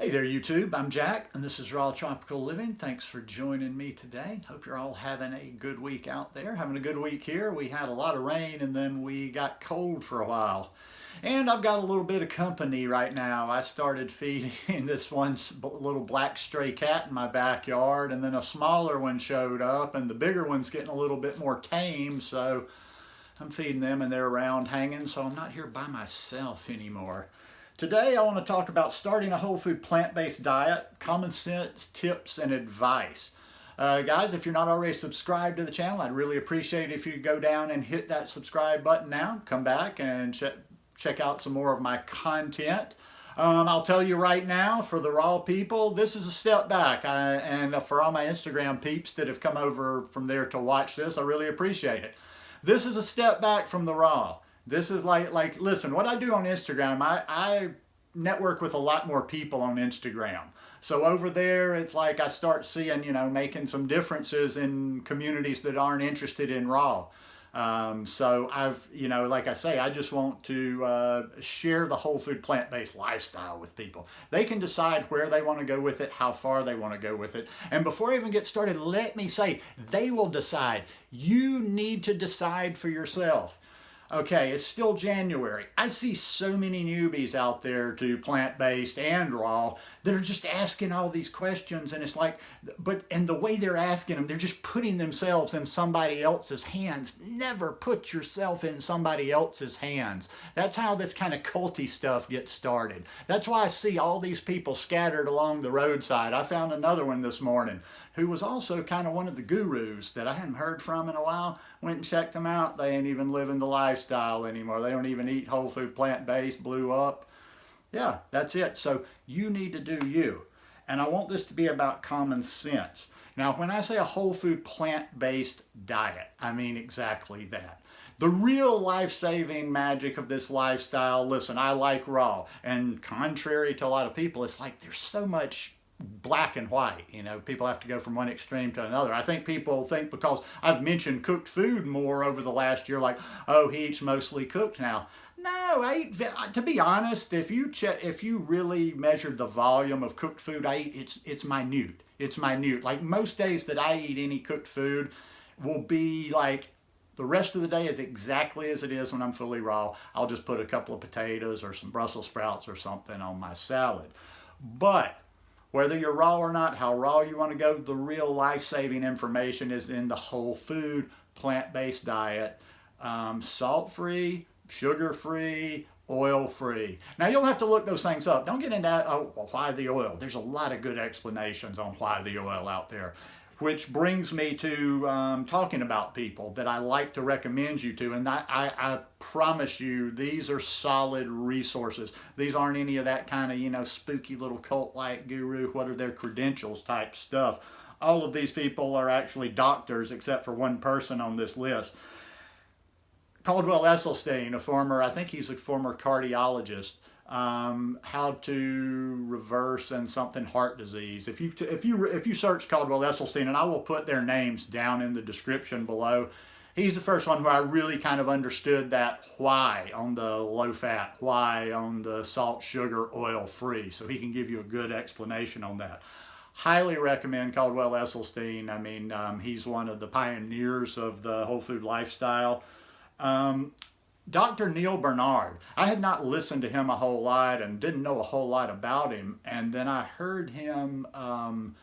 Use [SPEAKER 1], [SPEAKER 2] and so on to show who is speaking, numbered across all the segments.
[SPEAKER 1] Hey there, YouTube. I'm Jack, and this is Raw Tropical Living. Thanks for joining me today. Hope you're all having a good week out there. Having a good week here. We had a lot of rain, and then we got cold for a while. And I've got a little bit of company right now. I started feeding this one little black stray cat in my backyard, and then a smaller one showed up, and the bigger one's getting a little bit more tame, so I'm feeding them, and they're around hanging, so I'm not here by myself anymore. Today I want to talk about starting a whole food plant-based diet, common sense tips and advice. Guys, if you're not already subscribed to the channel, I'd really appreciate it if you go down and hit that subscribe button now. Come back and check out some more of my content. I'll tell you right now, for the raw people, this is a step back. And for all my Instagram peeps that have come over from there to watch this, I really appreciate it. This is a step back from the raw. This is like listen, what I do on Instagram, I network with a lot more people on Instagram. So over there, it's like I start seeing, making some differences in communities that aren't interested in raw. So I've, like I say, I just want to share the whole food plant-based lifestyle with people. They can decide where they want to go with it, how far they want to go with it. And before I even get started, let me say, they will decide. You need to decide for yourself. Okay, it's still January. I see so many newbies out there to plant-based and raw that are just asking all these questions, and it's like, and the way they're asking them, they're just putting themselves in somebody else's hands. Never put yourself in somebody else's hands. That's how this kind of culty stuff gets started. That's why I see all these people scattered along the roadside. I found another one this morning who was also kind of one of the gurus that I hadn't heard from in a while. Went and checked them out. They ain't even living the lifestyle anymore. They don't even eat whole food plant-based, blew up. Yeah, that's it. So you need to do you. And I want this to be about common sense. Now, when I say a whole food plant-based diet, I mean exactly that. The real life-saving magic of this lifestyle, listen, I like raw. And contrary to a lot of people, it's like there's so much black and white. People have to go from one extreme to another. I think people think because I've mentioned cooked food more over the last year, like, oh, he eats mostly cooked now. No, to be honest, if you really measured the volume of cooked food I eat, it's minute. It's minute. Like most days that I eat any cooked food will be like the rest of the day is exactly as it is when I'm fully raw. I'll just put a couple of potatoes or some Brussels sprouts or something on my salad. But whether you're raw or not, how raw you want to go, the real life-saving information is in the whole food, plant-based diet, salt-free, sugar-free, oil-free. Now, you'll have to look those things up. Don't get into that, oh, well, why the oil? There's a lot of good explanations on why the oil out there. Which brings me to talking about people that I like to recommend you to. And I promise you, these are solid resources. These aren't any of that kind of, spooky little cult-like guru, what are their credentials type stuff. All of these people are actually doctors, except for one person on this list. Caldwell Esselstyn, I think he's a former cardiologist. How to reverse and something heart disease. If you search Caldwell Esselstyn, and I will put their names down in the description below, he's the first one who I really kind of understood that why on the low fat, why on the salt, sugar, oil free. So he can give you a good explanation on that. Highly recommend Caldwell Esselstyn. I mean, he's one of the pioneers of the whole food lifestyle. Dr. Neal Barnard, I had not listened to him a whole lot and didn't know a whole lot about him, and then I heard him on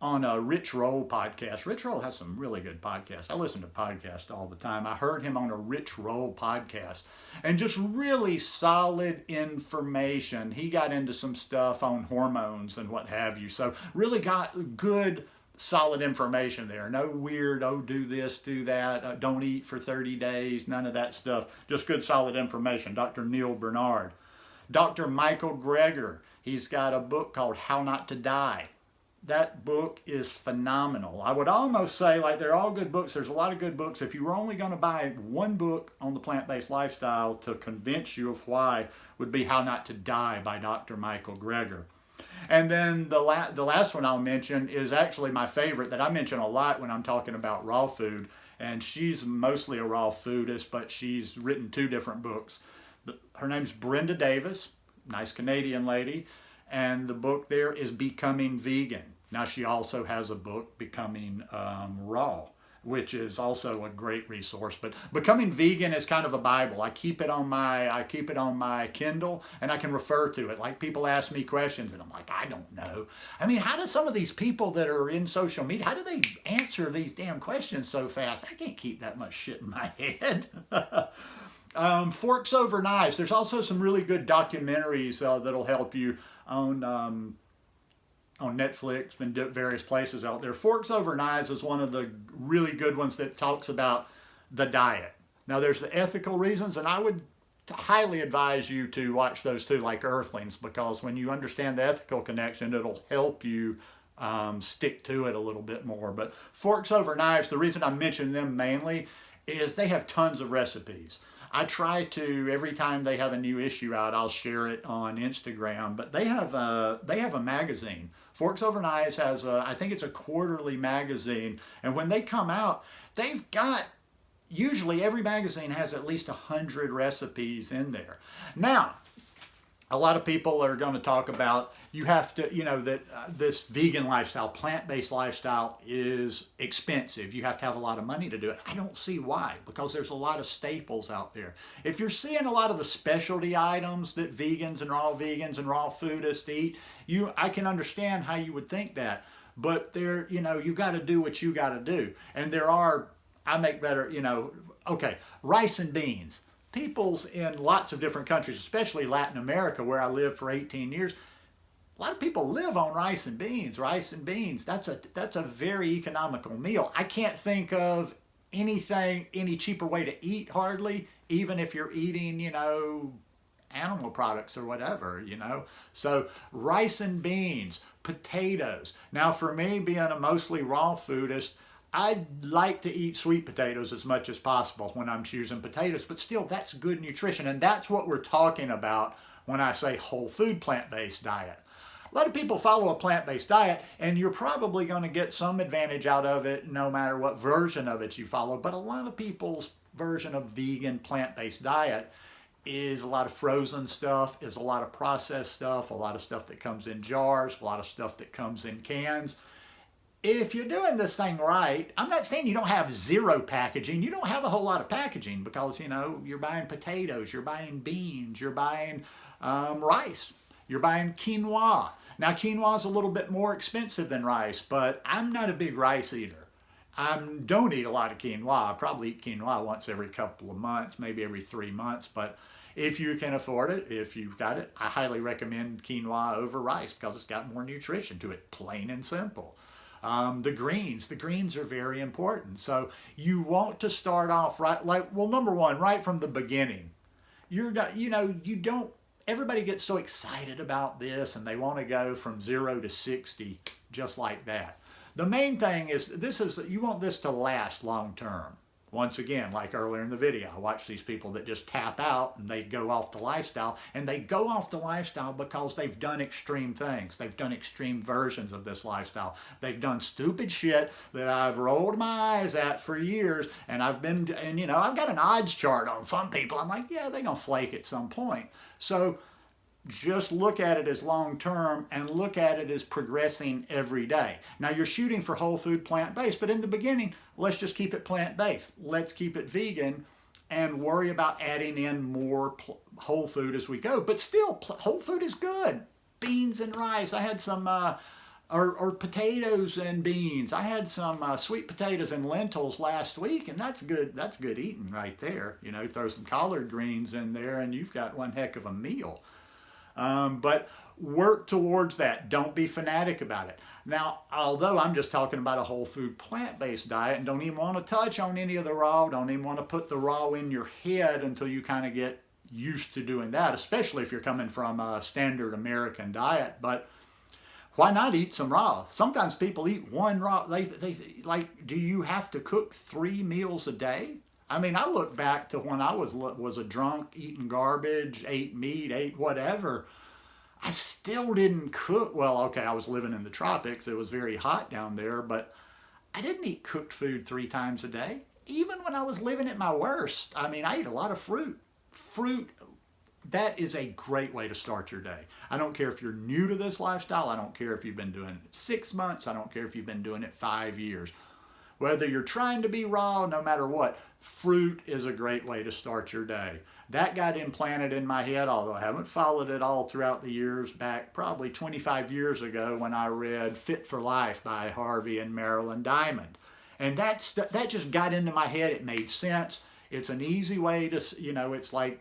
[SPEAKER 1] a Rich Roll podcast. Rich Roll has some really good podcasts. I listen to podcasts all the time. I heard him on a Rich Roll podcast, and just really solid information. He got into some stuff on hormones and what have you, so really got good solid information there. No weird, oh, do this, do that, don't eat for 30 days, none of that stuff. Just good solid information. Dr. Neal Barnard. Dr. Michael Greger, he's got a book called How Not to Die. That book is phenomenal. I would almost say, like, they're all good books. There's a lot of good books. If you were only going to buy one book on the plant-based lifestyle to convince you of why, would be How Not to Die by Dr. Michael Greger. And then the last one I'll mention is actually my favorite that I mention a lot when I'm talking about raw food. And she's mostly a raw foodist, but she's written 2 different books. Her name's Brenda Davis, nice Canadian lady. and the book there is Becoming Vegan. Now she also has a book, Becoming Raw, which is also a great resource. But Becoming Vegan is kind of a Bible. I keep it on my Kindle, and I can refer to it. Like, people ask me questions, and I'm like, I don't know. I mean, how do some of these people that are in social media, how do they answer these damn questions so fast? I can't keep that much shit in my head. Forks Over Knives. There's also some really good documentaries that'll help you on Netflix and various places out there. Forks Over Knives is one of the really good ones that talks about the diet. Now, there's the ethical reasons, and I would highly advise you to watch those too, like Earthlings, because when you understand the ethical connection, it'll help you stick to it a little bit more. But Forks Over Knives, the reason I mention them mainly is they have tons of recipes. I try to, every time they have a new issue out, I'll share it on Instagram. But they have a magazine. Forks Over Knives has I think it's a quarterly magazine. And when they come out, they've got, usually every magazine has at least 100 recipes in there. Now, a lot of people are going to talk about, you have to, that this vegan lifestyle, plant-based lifestyle is expensive. You have to have a lot of money to do it. I don't see why, because there's a lot of staples out there. If you're seeing a lot of the specialty items that vegans and raw foodists eat, I can understand how you would think that. But you got to do what you got to do. And I make better, okay, rice and beans. People's in lots of different countries, especially Latin America, where I lived for 18 years, a lot of people live on rice and beans. Rice and beans, that's a very economical meal. I can't think of any cheaper way to eat, hardly, even if you're eating, animal products or whatever, So rice and beans, potatoes. Now, for me, being a mostly raw foodist, I like to eat sweet potatoes as much as possible when I'm choosing potatoes, but still, that's good nutrition, and that's what we're talking about when I say whole food plant-based diet. A lot of people follow a plant-based diet, and you're probably going to get some advantage out of it no matter what version of it you follow, but a lot of people's version of vegan plant-based diet is a lot of frozen stuff, is a lot of processed stuff, a lot of stuff that comes in jars, a lot of stuff that comes in cans. If you're doing this thing right, I'm not saying you don't have zero packaging. You don't have a whole lot of packaging because, you're buying potatoes, you're buying beans, you're buying rice, you're buying quinoa. Now, quinoa is a little bit more expensive than rice, but I'm not a big rice eater. I don't eat a lot of quinoa. I probably eat quinoa once every couple of months, maybe every 3 months, but if you can afford it, if you've got it, I highly recommend quinoa over rice because it's got more nutrition to it, plain and simple. The greens are very important. So you want to start off right, number one, right from the beginning. Everybody gets so excited about this and they want to go from 0 to 60 just like that. The main thing is, you want this to last long term. Once again, like earlier in the video, I watch these people that just tap out and they go off the lifestyle. And they go off the lifestyle because they've done extreme things. They've done extreme versions of this lifestyle. They've done stupid shit that I've rolled my eyes at for years. And I've got an odds chart on some people. I'm like, yeah, they're going to flake at some point. So just look at it as long term and look at it as progressing every day. Now, you're shooting for whole food plant-based, but in the beginning, let's just keep it plant-based. Let's keep it vegan and worry about adding in more whole food as we go. But still, whole food is good. Beans and rice. I had some, or potatoes and beans. I had some sweet potatoes and lentils last week, and that's good. That's good eating right there. Throw some collard greens in there, and you've got one heck of a meal. But work towards that. Don't be fanatic about it. Now, although I'm just talking about a whole food plant-based diet and don't even want to touch on any of the raw, don't even want to put the raw in your head until you kind of get used to doing that, especially if you're coming from a standard American diet. But why not eat some raw? Sometimes people eat one raw. Do you have to cook 3 meals a day? I mean, I look back to when I was a drunk, eating garbage, ate meat, ate whatever. I still didn't cook. Well, okay, I was living in the tropics. It was very hot down there, but I didn't eat cooked food 3 times a day. Even when I was living at my worst, I mean, I ate a lot of fruit. Fruit that is a great way to start your day. I don't care if you're new to this lifestyle. I don't care if you've been doing it 6 months. I don't care if you've been doing it 5 years. Whether you're trying to be raw, no matter what, fruit is a great way to start your day. That got implanted in my head, although I haven't followed it all throughout the years, back probably 25 years ago when I read Fit for Life by Harvey and Marilyn Diamond. And that just got into my head. It made sense. It's an easy way to, it's like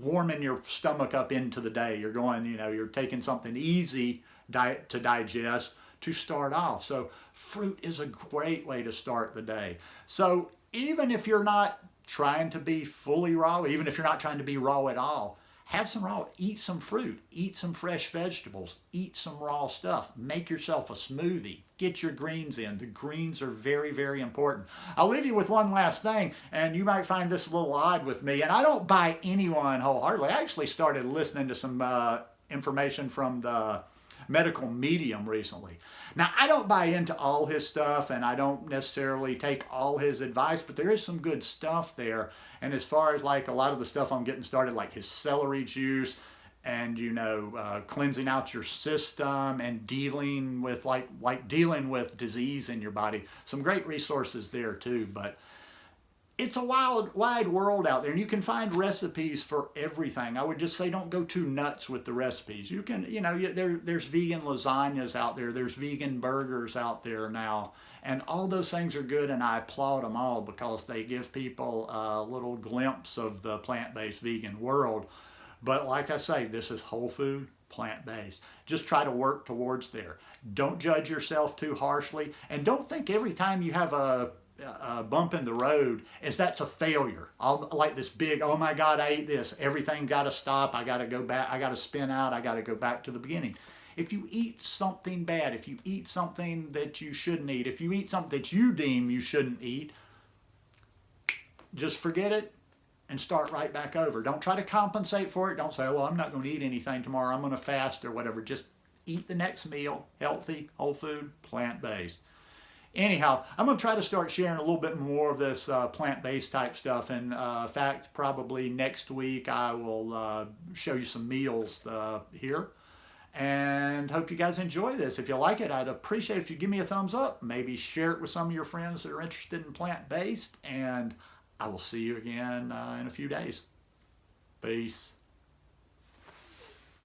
[SPEAKER 1] warming your stomach up into the day. You're going, you're taking something easy to digest to start off. So fruit is a great way to start the day. So even if you're not trying to be fully raw, even if you're not trying to be raw at all, have some raw, eat some fruit, eat some fresh vegetables, eat some raw stuff, make yourself a smoothie, get your greens in. The greens are very, very important. I'll leave you with one last thing, and you might find this a little odd with me, and I don't buy anyone wholeheartedly. I actually started listening to some information from the medical medium recently. Now, I don't buy into all his stuff, and I don't necessarily take all his advice, but there is some good stuff there. And as far as like a lot of the stuff I'm getting started, like his celery juice and, cleansing out your system and dealing with dealing with disease in your body, some great resources there too. But it's a wide world out there, and you can find recipes for everything. I would just say don't go too nuts with the recipes. You can, there's vegan lasagnas out there. There's vegan burgers out there now. And all those things are good, and I applaud them all because they give people a little glimpse of the plant-based vegan world. But like I say, this is whole food, plant-based. Just try to work towards there. Don't judge yourself too harshly, and don't think every time you have a bump in the road that's a failure. Like this big, oh my God, I ate this. Everything got to stop. I got to go back. I got to spin out. I got to go back to the beginning. If you eat something bad, if you eat something that you shouldn't eat, if you eat something that you deem you shouldn't eat, just forget it and start right back over. Don't try to compensate for it. Don't say, well, I'm not going to eat anything tomorrow. I'm going to fast or whatever. Just eat the next meal, healthy, whole food, plant-based. Anyhow, I'm going to try to start sharing a little bit more of this plant-based type stuff. And in fact, probably next week I will show you some meals here. And hope you guys enjoy this. If you like it, I'd appreciate if you give me a thumbs up. Maybe share it with some of your friends that are interested in plant-based. And I will see you again in a few days. Peace.